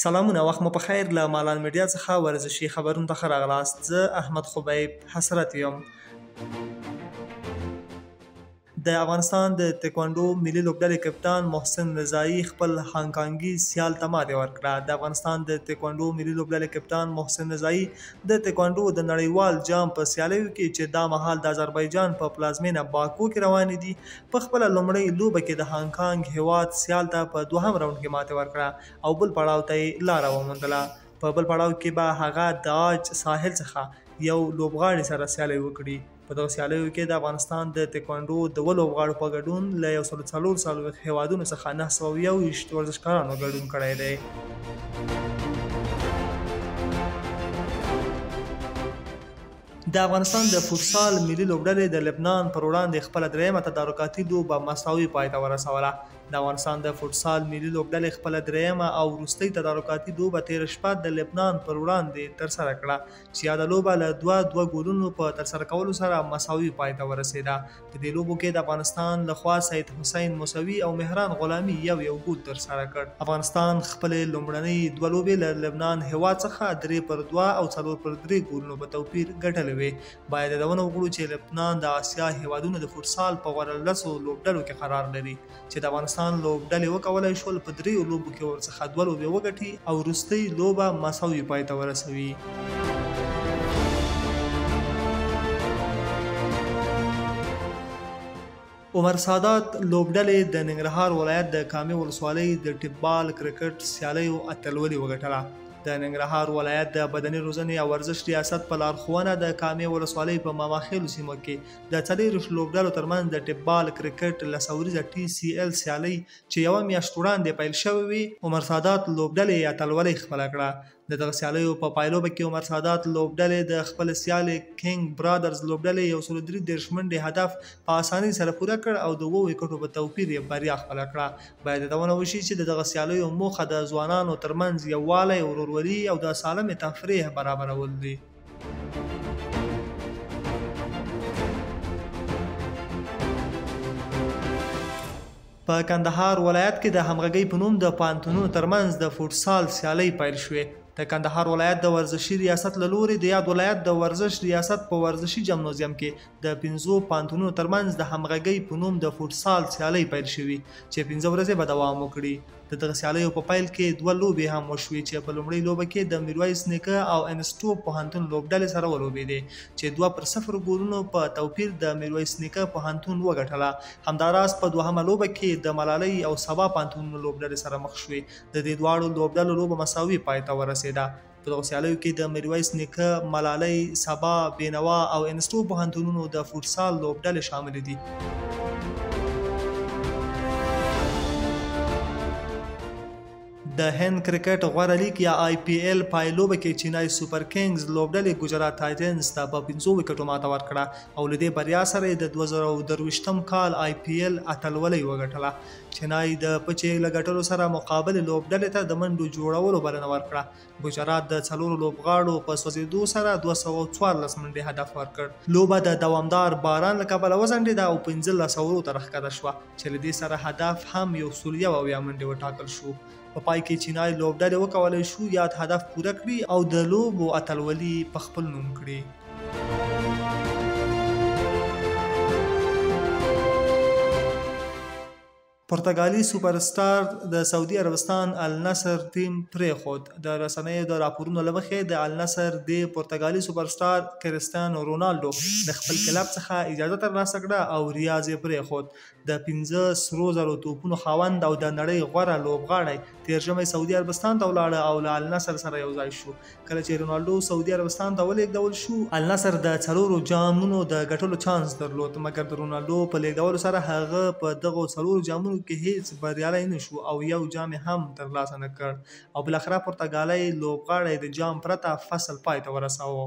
سلامونه، وخت مو په خیر. له مالان میډیا څخه ورزشي خبرونو ته ښه راغلاست. زه احمد خبیب حسرت یم. د افغانستان د تکواندو ملي لوبډلې کپتان محسن رضایي خپل هانګکانګي سیال ته ماتې ورکړه. د افغانستان د تکواندو ملي لوبډلې کپتان محسن رضایي د تکواندو د نړیوال جام په سیالیو کې چې دا مهال د آذربایجان په پلازمینه باکو کې روانې دي، په خپله لومړۍ لوبه کې د هانګکانګ هیواد سیال ته په دوهم راوند کې ماتې ورکړه او بل پړاو ته یې لاره وموندله. په بل پړاو کې به هغه د عاج ساحل څخه یو لوبغاړي سره سیالي وکړي. په دغه سیالیو کې د افغانستان د تکواندو د لوبغاړو په ګډون له 144 هیوادونو څخه 921 ورزشکارانو ګډون کړی دی. د افغانستان د فوټسال ملي لوبډلې د لبنان پر وړاندې خپله درېیمه تدارکاتي لوبه مساوي پای ته ورسوله. د افغانستان د فوټسال ملي لوبډلې خپله درېیمه او وروستۍ تدارکاتي لوبه تېره شپه د لبنان پر وړاندې ترسره کړه، چې یاده لوبه له 2 ګولونو په ترسره کولو سره مساوي پای ته ورسېده. په دې لوبو کې د افغانستان لخوا سید حسین موسوي او مهران غلامي یو ګول ترسره کړ. افغانستان خپلې لومړنۍ 2 لوبې له لبنان هیواد څخه 3-2 او 4-3 ګولونو په توپیر ګټلې. باید دونه وکړو چې لبنان د آسیا هیوادونو د فوټسال په غوره 10 لوبډلو کې قرار لري، چې د افغانستان لوبډلې وکولای شول په 3 لوبو کې ورڅخه 2 لوبې وګټي او وروستۍ لوبه مساوي پای ته ورسوي. عمر سادات لوبډلې د ننګرهار ولایت د کامې ولسوالۍ د ټیپبال کرکټ سیالیو اتلولي وګټله. د ننګرهار ولایت د بدني روزنې او ورزش ریاست په لارښوونه د کامې ولسوالۍ په ماماخیلو سیمه کې د 40 لوبډلو ترمنځ د ټیپبال کرکټ لسوریزه TCL سیالۍ چې یوه میاشت وړاندې پیل شوې وي، عمر سادات لوبډلې اتلولۍ خپله کړه. د دغه سیالیو په پایلوبه کې عمر سادات لوبډلې د خپل سیالې کینګ برادرز لوبډلې 133 منډې هدف په اسانۍ سره پوره کړ او د 7 وکټو په توپیر یې بریا خپله کړه. باید دونه وشي چې دغه سیالیو موخه د ځوانانو ترمنځ یووالی، ورورولي او د سالمې تفریح برابرول دي. په کندهار ولایت کې د همغږۍ په نوم د پوهنتونونو ترمنځ د فوټسال سیالۍ پیل شوې. د کندهار ولایت د ورزشي ریاست له لوري د یاد ولایت د ورزش ریاست په ورزشي جمنازیم کې د 5 پوهنتونونو ترمنځ د همغږۍ په نوم د فوټسال سیالۍ پیل شوې، چې 15 ورځې به دوام وکړي. د دغه سیالیو په پیل کې 2 لوبې هم وشوې، چې په لومړۍ لوبه کې د میرویس نیکه او انسټو پوهنتون لوبډلې سره ولوبېدې، چې 2-0 ګولونو په توپیر د میرویس نیکه پوهنتون وګټله. همداراز په دوهمه لوبه کې د ملالۍ او سبا پوهنتونونو لوبډلې سره مخ شوې. د دې دواړو لوبډلو لوبه مساوي پای ته ورسېده. په دغه سیالیو کې د میرویس نیکه، ملالۍ، سبا، بینوا او انسټو پوهنتونونو د فوټسال لوبډلې شاملې دي. د هند کرکټ غوره لیګ یا IPL پایلوبه کې چینای سوپر کینګز لوبډلې ګجرات ټایټنز ته په 15 وکټو ماته ورکړه او له دې بریا سره د 2023م کال IPL اتلولۍ وګټله. چینای د پچې له ګټلو سره مقابل لوبډلې ته د منډو جوړولو بلنه ورکړه. ګجرات د 4 لوبغاړو په سوځېدو سره 214 منډې هدف ورکړ. لوبه د دوامدار باران له کبله وځنډېده او 15 اورو ته راښکته شوه، چې له دې سره هدف هم 170 منډې وټاکل شو. په پای کې چینای لوبډلې وکولای شو یاد هدف پوره کړي او د لوبو اتلولي په خپل نوم کړي. پرتګالي سوپر سټار د سعودي عربستان النصر ټیم پرېښود. د رسنیو د راپورونو له مخې د النصر د پرتګالي سوپر سټار کرسټیانو رونالډو د خپل کلب څخه اجازه ترلاسه کړه او ریاض یې پرېښود. د 15 سرو زرو توپونو خاوند او د نړۍ غوره لوبغاړی تېر ژمی سعودي عربستان ته ولاړه او له النصر سره یو ځای شو. کله چې رونالډو سعودي عربستان ته ولېږدول شو، النصر د 4 جامونو د ګټلو چانس درلود، مګر د رونالډو په لېږدولو سره هغه په دغو 4 جامونو کې هیڅ بریالی نه شو او یو جام هم ترلاسه نه کړ او بالاخره پرتګالي لوبغاړی د جام پرته فصل پای ته ورساوه.